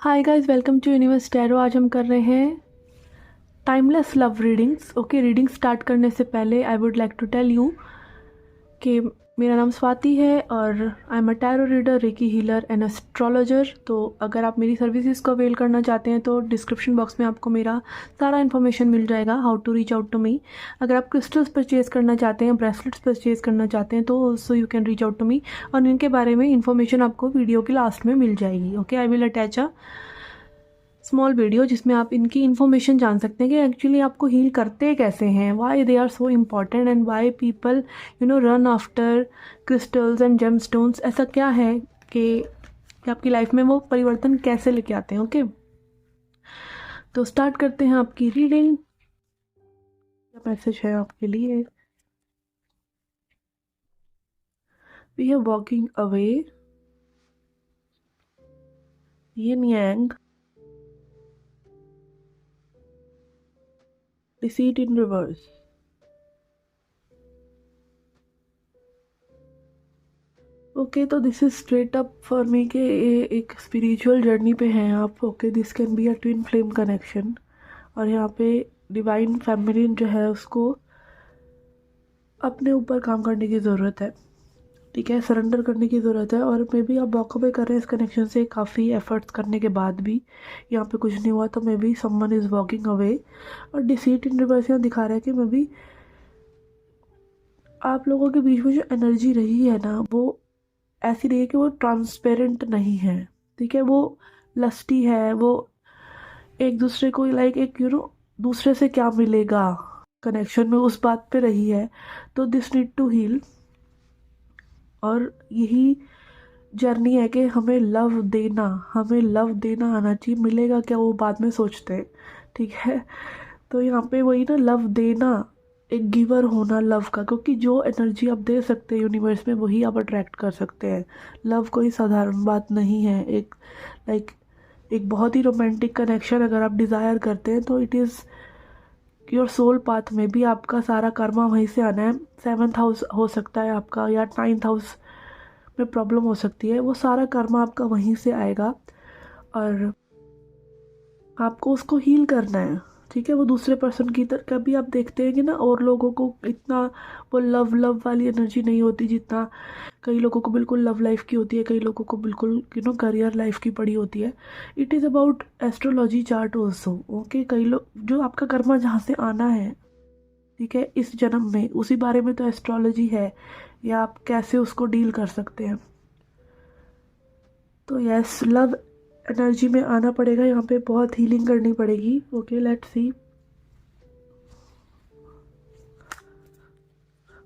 Hi guys, welcome to universe tarot. आज हम कर रहे हैं timeless love readings. Okay, reading start करने से पहले I would like to tell you कि मेरा नाम स्वाति है और I am a tarot reader, reiki healer and astrologer. तो अगर आप मेरी सर्विसेज को अवेल करना चाहते हैं तो डिस्क्रिप्शन बॉक्स में आपको मेरा सारा इन्फॉर्मेशन मिल जाएगा, how to reach out to me. अगर आप क्रिस्टल्स परचेज़ करना चाहते हैं, ब्रेसलेट्स परचेज़ करना चाहते हैं तो also you can reach out to me, और इनके बारे में इन्फॉर्मेशन आपको वीडियो के लास्ट में मिल जाएगी। Okay, I will attach a small video जिसमें आप इनकी इन्फॉर्मेशन जान सकते हैं कि एक्चुअली आपको हील करते कैसे हैं, why they are so important and why people run after crystals and gem stones. ऐसा क्या है कि आपकी लाइफ में वो परिवर्तन कैसे लेके आते हैं। ओके, तो स्टार्ट करते हैं आपकी रीडिंग। मैसेज है आपके लिए। We are walking away, yin yang, deceit in reverse. Okay, तो this is straight up for me के एक स्पिरिचुअल जर्नी पे हैं आप। Okay, this can be a twin flame connection, और यहाँ पे डिवाइन फेमिनिन जो है उसको अपने ऊपर काम करने की ज़रूरत है। ठीक है, सरेंडर करने की ज़रूरत है। और मे बी आप वॉक अवे कर रहे हैं इस कनेक्शन से काफ़ी एफर्ट्स करने के बाद भी यहाँ पे कुछ नहीं हुआ, तो may be someone is walking away. और डिसीट इन रिवर्स यहाँ दिखा रहा है कि मे बी आप लोगों के बीच में जो एनर्जी रही है ना, वो ऐसी रही है कि वो ट्रांसपेरेंट नहीं है। ठीक है, वो लस्टी है, वो एक दूसरे को लाइक एक दूसरे से क्या मिलेगा कनेक्शन में, उस बात पे रही है। तो दिस नीड टू हील, और यही जर्नी है कि हमें लव देना आना चाहिए। मिलेगा क्या वो बाद में सोचते हैं। ठीक है, तो यहाँ पे वही ना, लव देना, एक गिवर होना लव का, क्योंकि जो एनर्जी आप दे सकते हैं यूनिवर्स में वही आप अट्रैक्ट कर सकते हैं। लव कोई साधारण बात नहीं है। लाइक एक बहुत ही रोमांटिक कनेक्शन अगर आप डिज़ायर करते हैं तो it is your soul path में भी आपका सारा कर्मा वहीं से आना है। 7th हाउस हो सकता है आपका, या 9th हाउस में प्रॉब्लम हो सकती है, वो सारा कर्मा आपका वहीं से आएगा और आपको उसको हील करना है। ठीक है, वो दूसरे पर्सन की तरह कभी आप देखते हैं कि ना, और लोगों को इतना वो लव लव वाली एनर्जी नहीं होती जितना कई लोगों को बिल्कुल लव लाइफ की होती है, कई लोगों को बिल्कुल करियर लाइफ की पड़ी होती है। It is about astrology chart also. Okay, कई लोग जो आपका कर्मा जहाँ से आना है, ठीक है, इस जन्म में उसी बारे में तो एस्ट्रोलॉजी है, या आप कैसे उसको डील कर सकते हैं। तो यस, लव एनर्जी में आना पड़ेगा, यहाँ पे बहुत हीलिंग करनी पड़ेगी। Okay, let's see.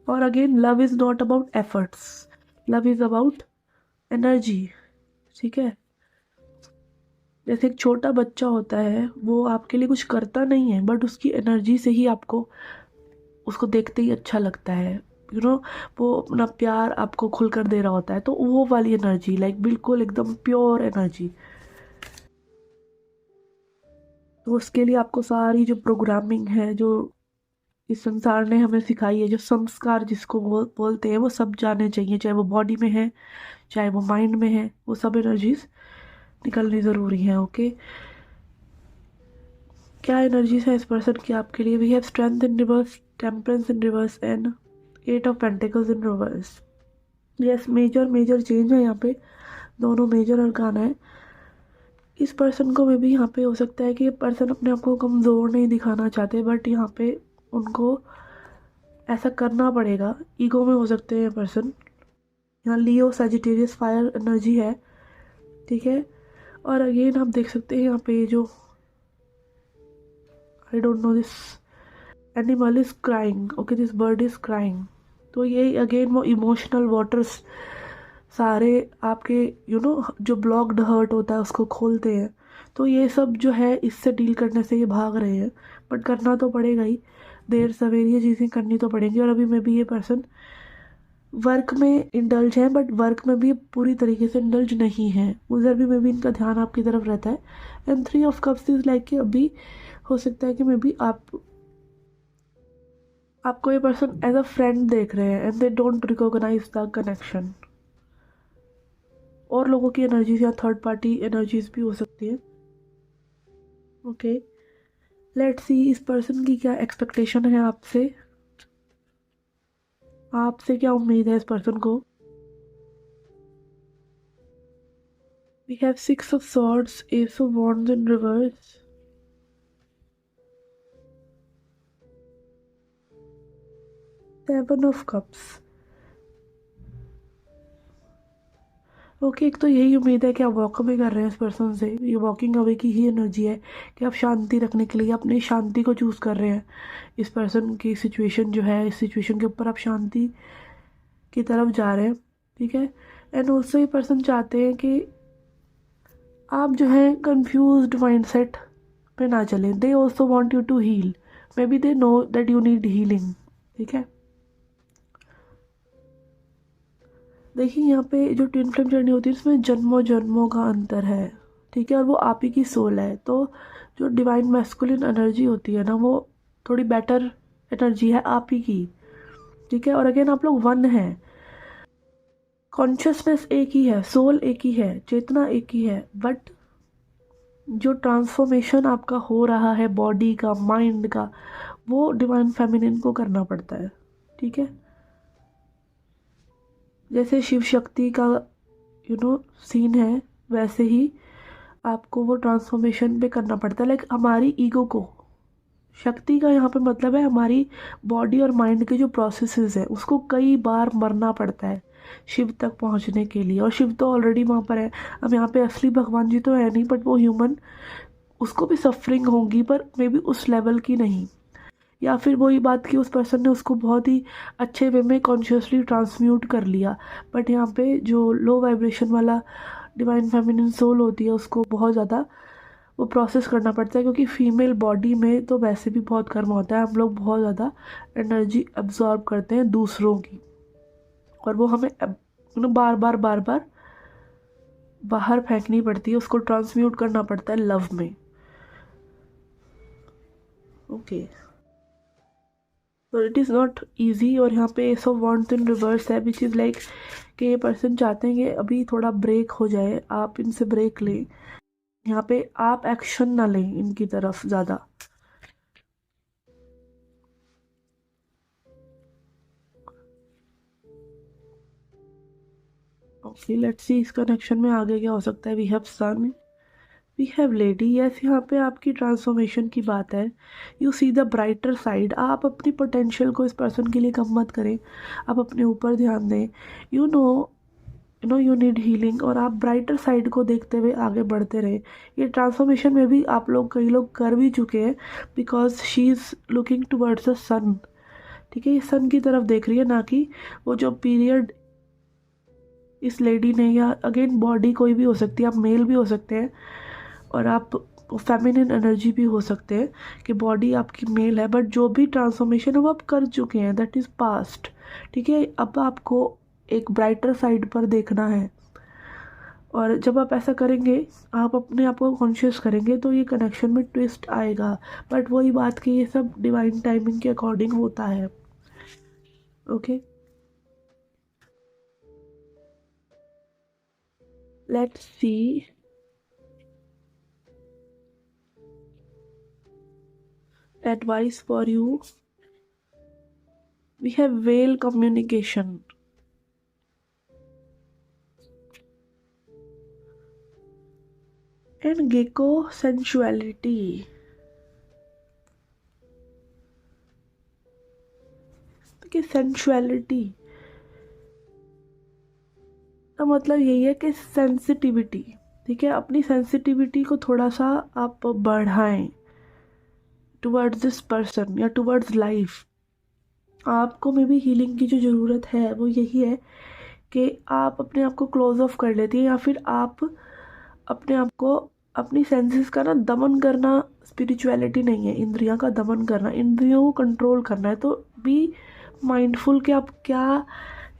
और again, love is not about efforts, love is about energy. ठीक है, जैसे एक छोटा बच्चा होता है, वो आपके लिए कुछ करता नहीं है, बट उसकी एनर्जी से ही आपको उसको देखते ही अच्छा लगता है। यू नो वो अपना प्यार आपको खुलकर दे रहा होता है, तो वो वाली एनर्जी, लाइक बिल्कुल एकदम प्योर एनर्जी। तो उसके लिए आपको सारी जो प्रोग्रामिंग है, जो इस संसार ने हमें सिखाई है, जो संस्कार जिसको बोलते हैं, वो सब जाने चाहिए, चाहे वो बॉडी में है चाहे वो माइंड में है, वो सब एनर्जीज निकलनी ज़रूरी है। ओके, क्या एनर्जीज है इस पर्सन की आपके लिए? We have strength in reverse, temperance in reverse and 8 of pentacles in reverse. Yes, major major change है यहाँ पे, दोनों मेजर और गाना है। इस पर्सन को में भी यहाँ पे हो सकता है कि ये पर्सन अपने आप को कमज़ोर नहीं दिखाना चाहते, बट यहाँ पे उनको ऐसा करना पड़ेगा। ईगो में हो सकते हैं ये पर्सन। यहाँ लियो सजिटेरियस फायर एनर्जी है। ठीक है, और अगेन आप देख सकते हैं यहाँ पे जो I don't know, this animal is crying. Okay, this bird is crying. तो ये अगेन वो इमोशनल वाटर्स सारे आपके जो ब्लॉक्ड हर्ट होता है उसको खोलते हैं। तो ये सब जो है, इससे डील करने से ये भाग रहे हैं, बट करना तो पड़ेगा ही, देर सवेर ये चीज़ें करनी तो पड़ेंगी। और अभी में भी ये पर्सन वर्क में इंडल्ज है, बट वर्क में भी पूरी तरीके से इंडल्ज नहीं है, उधर भी मे भी इनका ध्यान आपकी तरफ रहता है। And 3 of cups is like कि अभी हो सकता है कि मे बी आपको ये पर्सन एज अ फ्रेंड देख रहे हैं and they don't recognise the connection. और लोगों की एनर्जीज या थर्ड पार्टी एनर्जीज भी हो सकती है। ओके, लेट्स सी इस पर्सन की क्या एक्सपेक्टेशन है आपसे, आपसे क्या उम्मीद है इस पर्सन को। We have 6 of swords, ace of wands in reverse, seven of cups. Okay, एक तो यही उम्मीद है कि आप वॉक अवे कर रहे हैं इस पर्सन से, ये वॉकिंग अवे की ही एनर्जी है कि आप शांति रखने के लिए अपनी शांति को चूज़ कर रहे हैं। इस पर्सन की सिचुएशन जो है, इस सिचुएशन के ऊपर आप शांति की तरफ जा रहे हैं, ठीक है। एंड ऑल्सो ये पर्सन चाहते हैं कि आप जो है कंफ्यूज्ड माइंडसेट पे ना चलें। They also want you to heal, maybe they know that you need healing, ठीक है। देखिए यहाँ पे जो ट्विन फ्लेम जर्नी होती है इसमें जन्मों जन्मों का अंतर है, ठीक है, और वो आप ही की सोल है। तो जो डिवाइन मैस्कुलिन एनर्जी होती है ना, वो थोड़ी बेटर एनर्जी है आप ही की, ठीक है। और अगेन आप लोग वन हैं, कॉन्शियसनेस एक ही है, सोल एक ही है, चेतना एक ही है, बट जो ट्रांसफॉर्मेशन आपका हो रहा है बॉडी का, माइंड का, वो डिवाइन फेमिनिन को करना पड़ता है, ठीक है। जैसे शिव शक्ति का सीन है, वैसे ही आपको वो ट्रांसफॉर्मेशन पे करना पड़ता है। लाइक हमारी ईगो को, शक्ति का यहाँ पे मतलब है हमारी बॉडी और माइंड के जो प्रोसेसेस है उसको कई बार मरना पड़ता है शिव तक पहुँचने के लिए। और शिव तो ऑलरेडी वहाँ पर है, अब यहाँ पे असली भगवान जी तो है नहीं, बट वो ह्यूमन, उसको भी सफरिंग होगी पर मे बी उस लेवल की नहीं। या फिर वही बात कि उस पर्सन ने उसको बहुत ही अच्छे वे में कॉन्शियसली ट्रांसम्यूट कर लिया, बट यहाँ पे जो लो वाइब्रेशन वाला डिवाइन फेमिनिन सोल होती है उसको बहुत ज़्यादा वो प्रोसेस करना पड़ता है, क्योंकि फीमेल बॉडी में तो वैसे भी बहुत कर्म होता है, हम लोग बहुत ज़्यादा एनर्जी एब्जॉर्ब करते हैं दूसरों की, और वो हमें बार बार बार बार बाहर फेंकनी पड़ती है, उसको ट्रांसम्यूट करना पड़ता है लव में। ओके, तो इट इज़ नॉट ईजी। और यहाँ पे S of wands in reverse है, विच इज़ लाइक कि ये पर्सन चाहते हैं कि अभी थोड़ा ब्रेक हो जाए, आप इनसे ब्रेक लें, यहाँ पे आप एक्शन ना लें इनकी तरफ ज़्यादा। ओके, लेट्स सी इस कनेक्शन में आगे क्या हो सकता है। We have sun, we have lady. Yes, यहाँ पे आपकी ट्रांसफॉर्मेशन की बात है। You see the brighter side. आप अपनी पोटेंशियल को इस पर्सन के लिए कम मत करें, आप अपने ऊपर ध्यान दें। You know you need healing, और आप ब्राइटर साइड को देखते हुए आगे बढ़ते रहे। ये ट्रांसफॉर्मेशन में भी आप लोग, कई लोग कर भी चुके हैं, because she is looking towards the sun, ठीक है। ये सन की तरफ देख रही है, ना कि वो जो पीरियड इस लेडी ने, या अगेन बॉडी कोई भी हो सकती है, आप मेल भी हो सकते हैं और आप फेमिनिन एनर्जी भी हो सकते हैं कि बॉडी आपकी मेल है, बट जो भी ट्रांसफॉर्मेशन है वो आप कर चुके हैं, दैट इज़ पास्ट, ठीक है। अब आपको एक ब्राइटर साइड पर देखना है, और जब आप ऐसा करेंगे, आप अपने आप को कॉन्शियस करेंगे, तो ये कनेक्शन में ट्विस्ट आएगा। बट वही बात कि ये सब डिवाइन टाइमिंग के अकॉर्डिंग होता है। Okay, let's C advice for you. We have whale communication. And gecko sensuality. कि सेंसुअलिटी का मतलब यही है कि सेंसिटिविटी, ठीक है। अपनी सेंसिटिविटी को थोड़ा सा आप बढ़ाएं टुवर्ड्स दिस पर्सन या टुवर्ड्स लाइफ। आपको में भी हीलिंग की जो ज़रूरत है वो यही है कि आप अपने आप को क्लोज ऑफ कर लेती हैं, या फिर आप अपने आप को, अपनी सेंसेस का ना दमन करना स्पिरिचुअलिटी नहीं है, इंद्रियों का दमन करना, इंद्रियों को कंट्रोल करना है। तो बी माइंडफुल कि आप क्या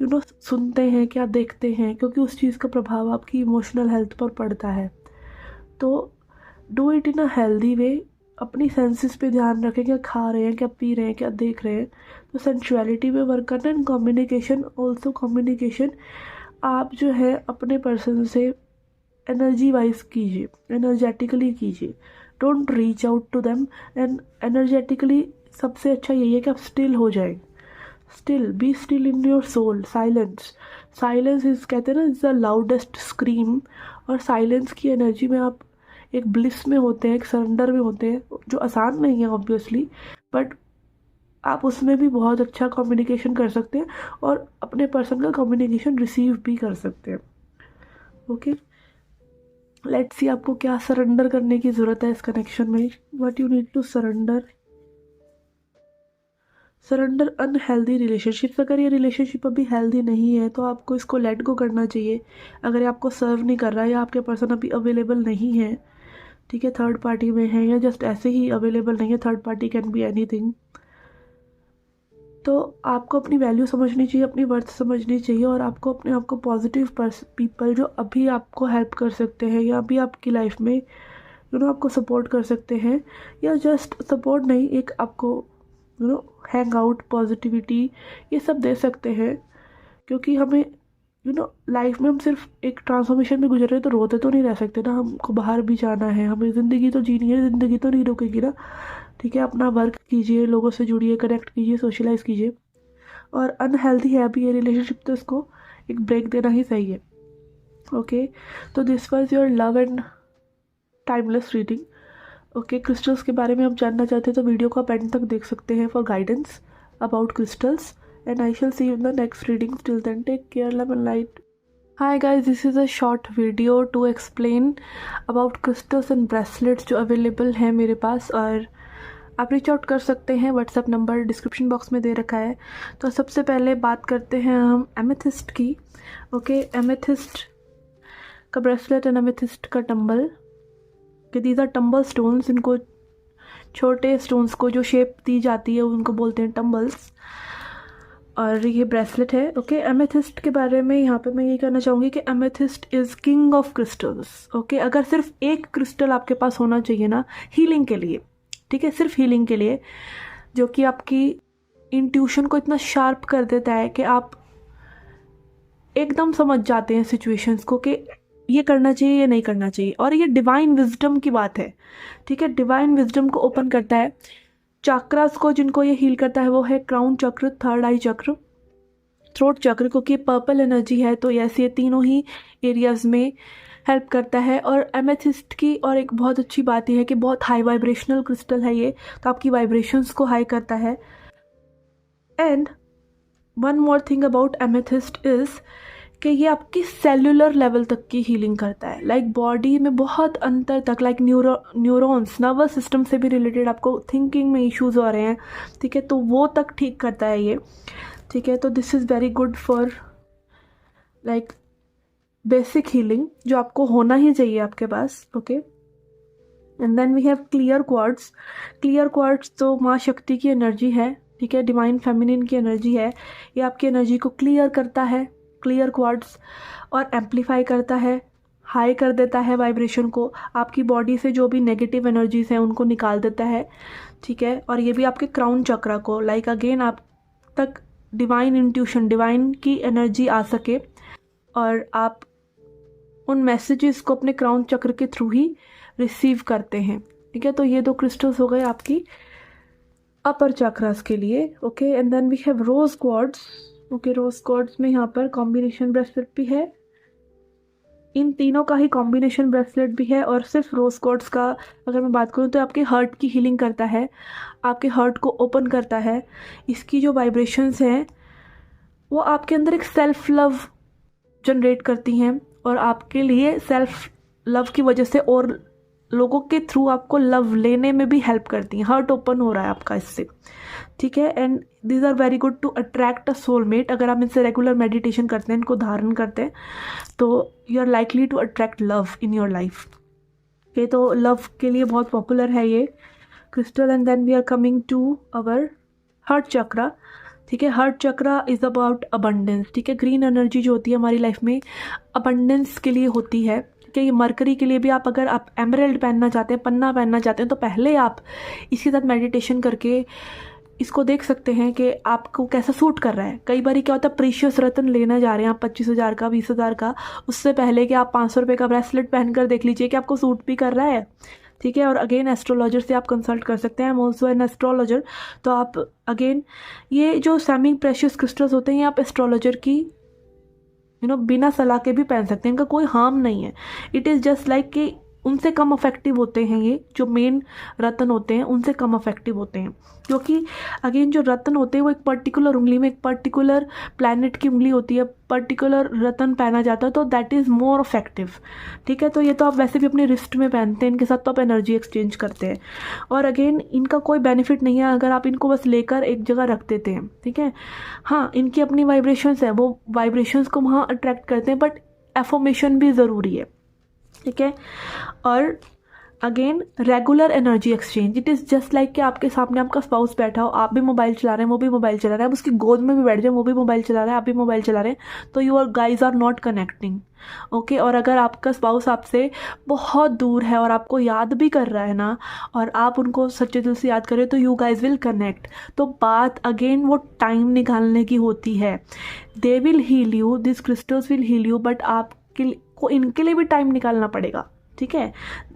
सुनते हैं, क्या देखते हैं, क्योंकि उस चीज़ का प्रभाव आपकी इमोशनल हेल्थ पर पड़ता है। तो do it in a healthy way, अपनी सेंसेस पे ध्यान रखें, क्या खा रहे हैं, क्या पी रहे हैं, क्या देख रहे हैं। तो सेंसुअलिटी पे वर्क करना। एंड कम्युनिकेशन ऑल्सो, कम्युनिकेशन आप जो है अपने पर्सन से एनर्जी वाइज कीजिए, एनर्जेटिकली कीजिए, don't reach out to them. And energetically सबसे अच्छा यही है कि आप स्टिल हो जाएं, still be still in your soul. Silence, silence is कहते हैं ना इज द लाउडेस्ट स्क्रीम। और साइलेंस की एनर्जी में आप एक ब्लिस में होते हैं, एक सरेंडर में होते हैं, जो आसान नहीं है ऑब्वियसली, बट आप उसमें भी बहुत अच्छा कम्युनिकेशन कर सकते हैं और अपने पर्सन का कम्युनिकेशन रिसीव भी कर सकते हैं। ओके, लेट्स सी आपको क्या सरेंडर करने की ज़रूरत है इस कनेक्शन में। What you need to surrender, surrender unhealthy relationships. अगर ये रिलेशनशिप अभी हेल्दी नहीं है तो आपको इसको लेट गो करना चाहिए। अगर ये आपको सर्व नहीं कर रहा है या आपके पर्सन अभी अवेलेबल नहीं है, ठीक है, थर्ड पार्टी में है या जस्ट ऐसे ही अवेलेबल नहीं है, third party can be anything, तो आपको अपनी वैल्यू समझनी चाहिए, अपनी वर्थ समझनी चाहिए और आपको अपने आप को पॉजिटिव पीपल जो अभी आपको हेल्प कर सकते हैं या अभी आपकी लाइफ में आपको सपोर्ट कर सकते हैं, या जस्ट सपोर्ट नहीं, एक आपको हैंग आउट पॉजिटिविटी ये सब दे सकते हैं। क्योंकि हमें लाइफ में हम सिर्फ एक ट्रांसफॉर्मेशन में गुजर रहे हैं तो रोते तो नहीं रह सकते ना, हमको बाहर भी जाना है, हमें ज़िंदगी तो जीनी है, ज़िंदगी तो नहीं रुकेगी ना। ठीक है, अपना वर्क कीजिए, लोगों से जुड़िए, कनेक्ट कीजिए, सोशलाइज कीजिए। और अनहेल्दी है अभी ये रिलेशनशिप तो इसको एक ब्रेक देना ही सही है। ओके, तो this was your love and timeless reading. Okay, crystals के बारे में आप जानना चाहते हैं तो वीडियो को आप एंड तक देख सकते हैं for guidance about crystals. And I shall see you in the next readings. Till then, take care, love and light. Hi guys, this is a short video to explain about crystals and bracelets जो available हैं मेरे पास, और आप reach out कर सकते हैं। WhatsApp number description box में दे रखा है। तो सबसे पहले बात करते हैं हम एमेथिस्ट की। ओके, एमेथिस्ट का ब्रेसलेट एंड एमेथिस्ट का टंबल, कि दीज आर टंबल स्टोन्स। इनको छोटे स्टोन्स को जो शेप दी जाती है उनको बोलते हैं टंबल्स, और ये ब्रेसलेट है। ओके, एमेथिस्ट के बारे में यहाँ पे मैं ये कहना चाहूँगी कि amethyst is king of crystals. Okay, अगर सिर्फ एक क्रिस्टल आपके पास होना चाहिए ना हीलिंग के लिए, ठीक है, सिर्फ हीलिंग के लिए, जो कि आपकी इंट्यूशन को इतना शार्प कर देता है कि आप एकदम समझ जाते हैं सिचुएशंस को कि ये करना चाहिए, ये नहीं करना चाहिए। और ये डिवाइन विजडम की बात है, ठीक है, डिवाइन विजडम को ओपन करता है। चक्रास को जिनको ये हील करता है वो है क्राउन चक्र, थर्ड आई चक्र, थ्रोट चक्र, क्योंकि पर्पल एनर्जी है तो ये तीनों ही एरियाज में हेल्प करता है। और एमेथिस्ट की और एक बहुत अच्छी बात यह है कि बहुत हाई वाइब्रेशनल क्रिस्टल है ये, तो आपकी वाइब्रेशंस को हाई करता है। And one more thing about amethyst is कि ये आपकी सेल्यूलर लेवल तक की हीलिंग करता है, लाइक बॉडी में बहुत अंतर तक, लाइक न्यूरॉन्स, नर्वस सिस्टम से भी रिलेटेड आपको थिंकिंग में इश्यूज हो रहे हैं, ठीक है, तो वो तक ठीक करता है ये, ठीक है। तो this is very good for like basic healing जो आपको होना ही चाहिए आपके पास। Okay, and then we have clear quartz. Clear quartz तो माँ शक्ति की एनर्जी है, ठीक है, डिवाइन फेमिनिन की एनर्जी है। ये आपकी एनर्जी को क्लियर करता है, क्लियर क्वार्ट्स, और एम्पलीफाई करता है, हाई कर देता है वाइब्रेशन को, आपकी बॉडी से जो भी नेगेटिव एनर्जीज हैं उनको निकाल देता है, ठीक है। और ये भी आपके क्राउन चक्रा को, लाइक अगेन आप तक डिवाइन इंट्यूशन, डिवाइन की एनर्जी आ सके और आप उन मैसेजेस को अपने क्राउन चक्र के थ्रू ही रिसीव करते हैं, ठीक है। तो ये दो क्रिस्टल्स हो गए आपकी अपर चक्रास के लिए। Okay, and then we have rose quartz. Okay, rose quartz में यहाँ पर कॉम्बिनेशन ब्रेसलेट भी है, इन तीनों का ही कॉम्बिनेशन ब्रेसलेट भी है। और सिर्फ रोज क्वार्ट्स का अगर मैं बात करूँ तो आपके हर्ट की हीलिंग करता है, आपके हर्ट को ओपन करता है। इसकी जो वाइब्रेशंस हैं वो आपके अंदर एक सेल्फ लव जनरेट करती हैं और आपके लिए सेल्फ लव की वजह से और लोगों के थ्रू आपको लव लेने में भी हेल्प करती हैं। हर्ट ओपन हो रहा है आपका इससे, ठीक है। And these are very good to attract a soulmate. अगर आप इनसे रेगुलर मेडिटेशन करते हैं, इनको धारण करते हैं, तो you are likely to attract love in your life. Okay, तो लव के लिए बहुत पॉपुलर है ये crystal. And then we are coming to our heart chakra, ठीक है। Heart chakra is about abundance, ठीक है। ग्रीन एनर्जी जो होती है हमारी लाइफ में अबंडेंस के लिए होती है, ठीक है। ये मरकरी के लिए भी, आप अगर आप एमराल्ड पहनना चाहते हैं, पन्ना पहनना चाहते हैं, तो पहले आप इसके साथ मेडिटेशन करके इसको देख सकते हैं कि आपको कैसा सूट कर रहा है। कई बार क्या होता है, प्रीशियस रत्न लेना जा रहे हैं आप 25,000 का, 20,000 का, उससे पहले कि आप 500 रुपये का ब्रेसलेट पहनकर देख लीजिए कि आपको सूट भी कर रहा है। ठीक है, और अगेन एस्ट्रोलॉजर से आप कंसल्ट कर सकते हैं। I am also an astrologer. तो आप अगेन ये जो सेमी प्रेशियस क्रिस्टल्स होते हैं, ये आप एस्ट्रोलॉजर की बिना सलाह के भी पहन सकते हैं, इनका कोई हार्म नहीं है। इट इज़ जस्ट लाइक कि उनसे कम अफेक्टिव होते हैं, ये जो मेन रत्न होते हैं उनसे कम अफेक्टिव होते हैं, क्योंकि अगेन जो रत्न होते हैं वो एक पर्टिकुलर उंगली में, एक पर्टिकुलर प्लैनेट की उंगली होती है, पर्टिकुलर रत्न पहना जाता है, तो दैट इज़ मोर अफेक्टिव। ठीक है, तो ये तो आप वैसे भी अपने रिस्ट में पहनते हैं, इनके साथ तो आप एनर्जी एक्सचेंज करते हैं, और अगेन इनका कोई बेनिफिट नहीं है अगर आप इनको बस लेकर एक जगह रख देते हैं। ठीक है, हाँ इनकी अपनी वाइब्रेशंस है, वो वाइब्रेशंस को वहाँ अट्रैक्ट करते हैं, बट एफर्मेशन भी ज़रूरी है। ठीक है, और again regular energy exchange, it is just like कि आपके सामने आपका स्पाउस बैठा हो, आप भी मोबाइल चला रहे हैं, वो भी मोबाइल चला रहा है, आप उसकी गोद में भी बैठ जाए, वो भी मोबाइल चला रहा है, आप भी मोबाइल चला रहे हैं, तो you are guys are not connecting. Okay, और अगर आपका स्पाउस आपसे बहुत दूर है और आपको याद भी कर रहा है ना, और आप उनको सच्चे दिल से याद करें, तो यू गाइज विल कनेक्ट। तो बात अगेन वो टाइम निकालने की होती है। They will heal you, this crystals will heal you, but आपके को इनके लिए भी टाइम निकालना पड़ेगा। ठीक है,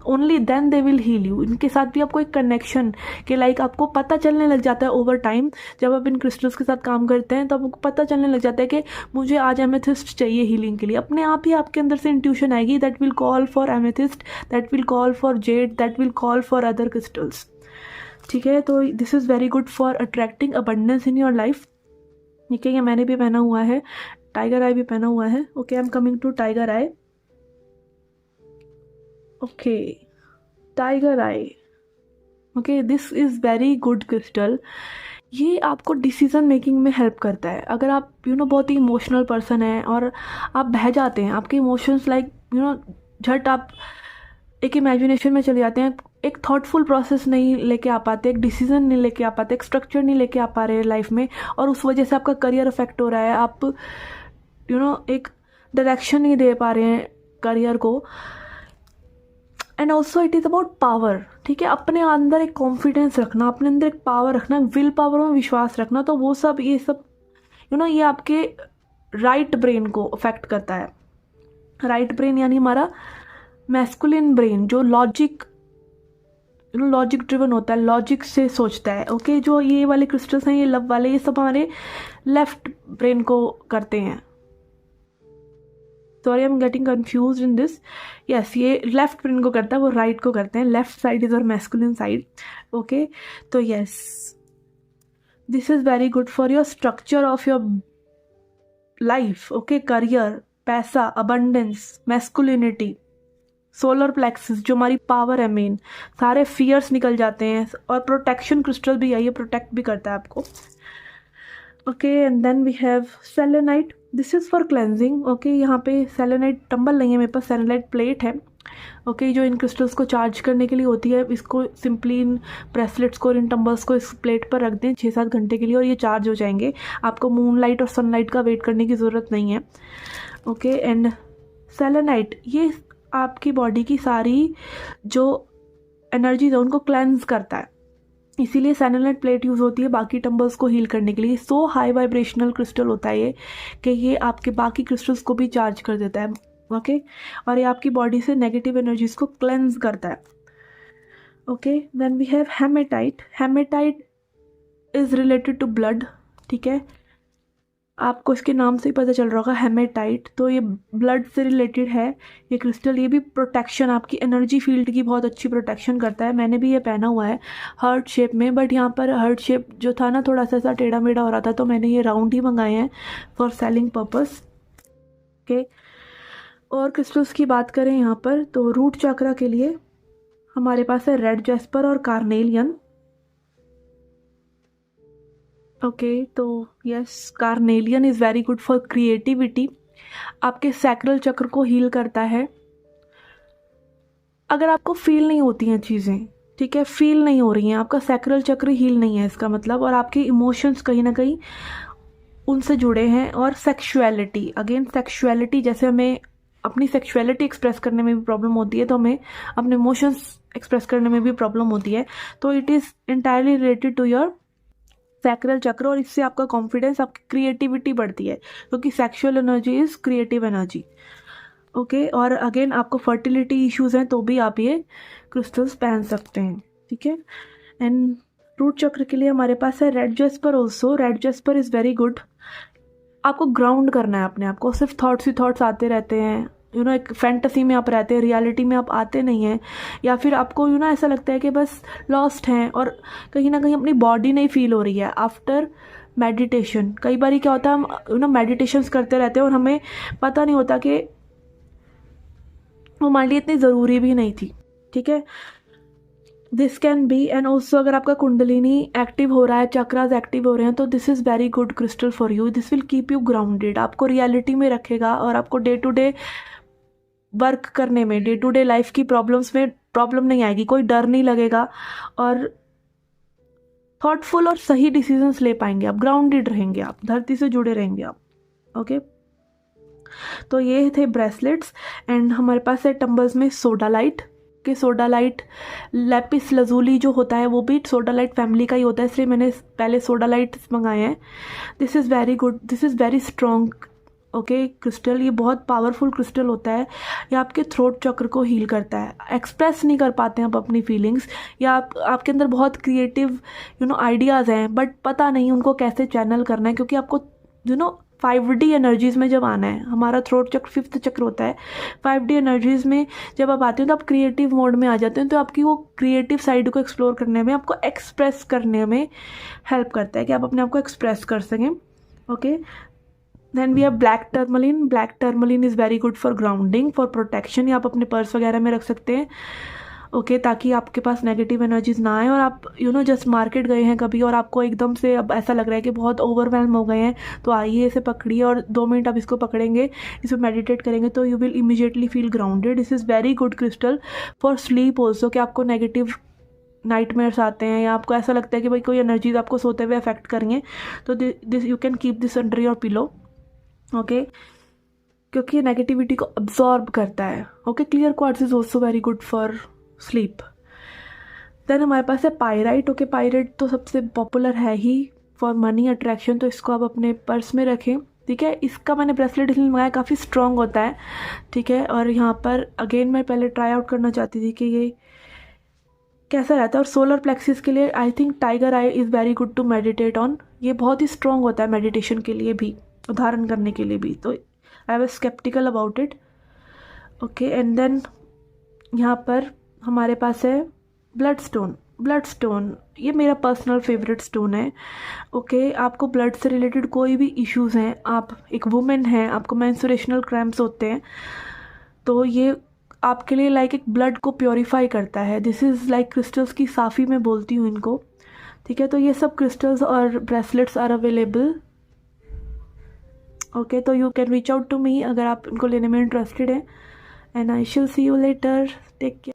only then they will heal you. इनके साथ भी आपको एक कनेक्शन के लाइक आपको पता चलने लग जाता है ओवर टाइम, जब आप इन क्रिस्टल्स के साथ काम करते हैं तो आपको पता चलने लग जाता है कि मुझे आज एमेथिस्ट चाहिए हीलिंग के लिए। अपने आप ही आपके अंदर से इंट्यूशन आएगी, that will call for amethyst, that will call for Z, that will call for other crystals. ठीक है, तो this is very good for attracting abundance in your life. ठीक है, ये मैंने भी पहना हुआ है, टाइगर आई भी पहना हुआ है। Okay, I am coming to tiger eye. Okay, tiger eye. Okay, this is very good crystal. ये आपको डिसीजन मेकिंग में हेल्प करता है। अगर आप बहुत ही इमोशनल पर्सन है और आप बह जाते हैं, आपके इमोशंस लाइक झट आप एक इमेजिनेशन में चले जाते हैं, एक थॉटफुल प्रोसेस नहीं लेके आ पाते, एक डिसीजन नहीं लेके आ पाते, एक स्ट्रक्चर नहीं लेके आ पा रहे लाइफ में, और उस वजह से आपका करियर अफेक्ट हो रहा है, आप एक डायरेक्शन नहीं दे पा रहे हैं करियर को। And also it is about power. ठीक है, अपने अंदर एक कॉन्फिडेंस रखना, अपने अंदर एक पावर रखना, विल पावर में विश्वास रखना, तो वो सब ये सब ये आपके राइट ब्रेन को अफेक्ट करता है। राइट ब्रेन यानी हमारा मैस्कुलिन ब्रेन, जो लॉजिक ड्रिवन होता है, लॉजिक से सोचता है। ओके, जो ये वाले क्रिस्टल्स हैं, ये लव वाले, ये सब हमारे लेफ्ट ब्रेन को करते हैं। Sorry, I am getting confuse in this. Yes, ये लेफ्ट ब्रेन को करता है, वो राइट को करते हैं। लेफ्ट साइड इज और मैस्कुलिन साइड। ओके, तो yes, this is very good for your structure of your life. Okay, career, पैसा, अबंडेंस, मैस्कुलिनिटी, सोलर प्लेक्सिस जो हमारी पावर है मेन, सारे फियर्स निकल जाते हैं, और प्रोटेक्शन क्रिस्टल भी है, ये प्रोटेक्ट भी करता है आपको। Okay, and then we have selenite. This is for cleansing. Okay, यहाँ पे सेलेनाइट टंबल नहीं है मेरे पास, सेलेनाइट प्लेट है। ओके, जो इन क्रिस्टल्स को चार्ज करने के लिए होती है, इसको सिंपली इन ब्रेसलेट्स को और इन टंबल्स को इस प्लेट पर रख दें 6-7 घंटे के लिए, और ये चार्ज हो जाएंगे। आपको मूनलाइट और सनलाइट का वेट करने की ज़रूरत नहीं है। ओके, एंड सेलेनाइट ये आपकी बॉडी की सारी जो एनर्जीज है उनको क्लेंज करता है, इसीलिए सेलेनाइट प्लेट यूज़ होती है बाकी टंबल्स को हील करने के लिए। सो हाई वाइब्रेशनल क्रिस्टल होता है ये कि ये आपके बाकी क्रिस्टल्स को भी चार्ज कर देता है। ओके, और ये आपकी बॉडी से नेगेटिव एनर्जीज को क्लेंज करता है। Okay, then we have hematite. Hematite is related to blood. ठीक है, आपको इसके नाम से ही पता चल रहा होगा, हेमेटाइट, तो ये ब्लड से रिलेटेड है ये क्रिस्टल। ये भी प्रोटेक्शन, आपकी एनर्जी फील्ड की बहुत अच्छी प्रोटेक्शन करता है। मैंने भी ये पहना हुआ है हार्ट शेप में, बट यहाँ पर हार्ट शेप जो था ना थोड़ा सा टेढ़ा मेढ़ा हो रहा था, तो मैंने ये राउंड ही मंगाए हैं फॉर सेलिंग पर्पस। ओके, और क्रिस्टल्स की बात करें यहाँ पर, तो रूट चक्रा के लिए हमारे पास है रेड जैस्पर और कार्नेलियन। ओके, तो yes, carnelian is very good for creativity, आपके सैक्रल चक्र को हील करता है। अगर आपको फील नहीं होती हैं चीज़ें, ठीक है, फील नहीं हो रही हैं, आपका सैक्रल चक्र हील नहीं है इसका मतलब, और आपके इमोशंस कहीं ना कहीं उनसे जुड़े हैं। और सेक्सुअलिटी, अगेन सेक्सुअलिटी, जैसे हमें अपनी सेक्सुअलिटी एक्सप्रेस करने में भी प्रॉब्लम होती है, तो हमें अपने इमोशंस एक्सप्रेस करने में भी प्रॉब्लम होती है। तो it is entirely related to your sacral chakra, और इससे आपका कॉन्फिडेंस, आपकी क्रिएटिविटी बढ़ती है, क्योंकि sexual energy is creative energy. Okay, और अगेन आपको फर्टिलिटी इश्यूज हैं तो भी आप ये क्रिस्टल्स पहन सकते हैं, ठीक है। एंड रूट चक्र के लिए हमारे पास है red Jasper also. Red Jasper is very good. आपको ग्राउंड करना है अपने आप को, सिर्फ थॉट्स ही थॉट्स आते रहते हैं, एक फैंटेसी में आप रहते हैं, रियलिटी में आप आते नहीं हैं, या फिर आपको ऐसा लगता है कि बस लॉस्ट हैं और कहीं ना कहीं अपनी बॉडी नहीं फील हो रही है आफ्टर मेडिटेशन। कई बार क्या होता है, हम मेडिटेशंस करते रहते हैं और हमें पता नहीं होता कि वो हमारे लिए इतनी ज़रूरी भी नहीं थी, ठीक है। This can B, and also अगर आपका कुंडलिनी एक्टिव हो रहा है, चक्रास एक्टिव हो रहे हैं, तो this is very good crystal for you. This will keep you grounded, आपको रियलिटी में रखेगा और आपको डे टू डे वर्क करने में, डे टू डे लाइफ की प्रॉब्लम्स में प्रॉब्लम नहीं आएगी, कोई डर नहीं लगेगा, और थॉटफुल और सही डिसीजंस ले पाएंगे आप, ग्राउंडेड रहेंगे आप, धरती से जुड़े रहेंगे आप। ओके, तो ये थे ब्रेसलेट्स। एंड हमारे पास है टम्बल्स में सोडालाइट के, सोडालाइट लैपिस लजूली जो होता है वो भी सोडालाइट फैमिली का ही होता है, इसलिए मैंने पहले सोडालाइट मंगाए हैं। This is very good, this is very strong okay crystal. ये बहुत पावरफुल क्रिस्टल होता है, ये आपके थ्रोट चक्र को हील करता है। एक्सप्रेस नहीं कर पाते हैं आप अपनी फीलिंग्स, या आपके अंदर बहुत क्रिएटिव आइडियाज़ हैं बट पता नहीं उनको कैसे चैनल करना है, क्योंकि आपको 5D एनर्जीज़ में जब आना है, हमारा थ्रोट चक्र 5th चक्र होता है। 5D एनर्जीज़ में जब आप आते हो तो आप क्रिएटिव मोड में आ जाते हैं, तो आपकी वो क्रिएटिव साइड को एक्सप्लोर करने में, आपको एक्सप्रेस करने में हेल्प करता है कि आप अपने आप को एक्सप्रेस कर सकें। Okay, then we have black tourmaline. Black tourmaline is very good for grounding, for protection, या आप अपने पर्स वगैरह में रख सकते हैं, ओके, ताकि आपके पास नेगेटिव एनर्जीज ना आए। और आप जस्ट मार्केट गए हैं कभी और आपको एकदम से अब ऐसा लग रहा है कि बहुत ओवरवेल्म हो गए हैं, तो आइए इसे पकड़िए और 2 मिनट आप इसको पकड़ेंगे, इस पर मेडिटेट करेंगे, तो you will immediately feel grounded. This is very good crystal for sleep also, कि आपको नेगेटिव नाइटमेयर्स आते हैं या आपको ऐसा लगता है कि भाई कोई एनर्जीज आपको सोते हुए अफेक्ट करेंगे, तो this you can keep this under your pillow, okay, क्योंकि नेगेटिविटी को अब्जॉर्ब करता है। Okay, clear quartz is also very good for sleep. Then हमारे पास है पायराइट। ओके, पायराइट तो सबसे पॉपुलर है ही फॉर मनी अट्रैक्शन, तो इसको आप अपने पर्स में रखें, ठीक है। इसका मैंने ब्रेसलेट इसलिए मंगाया, काफ़ी स्ट्रॉन्ग होता है, ठीक है। और यहाँ पर अगेन मैं पहले ट्राई आउट करना चाहती थी कि ये कैसा रहता है। और सोलर प्लेक्सिस के लिए I think tiger eye is very good to meditate on, ये बहुत ही स्ट्रॉन्ग होता है मेडिटेशन के लिए भी, उदाहरण करने के लिए भी, तो I was sceptical about it. Okay, and then यहाँ पर हमारे पास है ब्लड स्टोन। ब्लड स्टोन ये मेरा पर्सनल फेवरेट स्टोन है। ओके, आपको ब्लड से रिलेटेड कोई भी इश्यूज़ हैं, आप एक वुमेन हैं, आपको मेंस्ट्रुएशनल क्रैम्प्स होते हैं, तो ये आपके लिए लाइक एक ब्लड को प्योरीफाई करता है। दिस इज़ लाइक क्रिस्टल्स की साफ़ी मैं बोलती हूँ इनको, ठीक है। तो ये सब क्रिस्टल्स और ब्रेसलेट्स आर अवेलेबल, ओके, तो you can reach out to me अगर आप इनको लेने में इंटरेस्टेड हैं, एंड आई शिल सी यू लेटर, टेक केयर।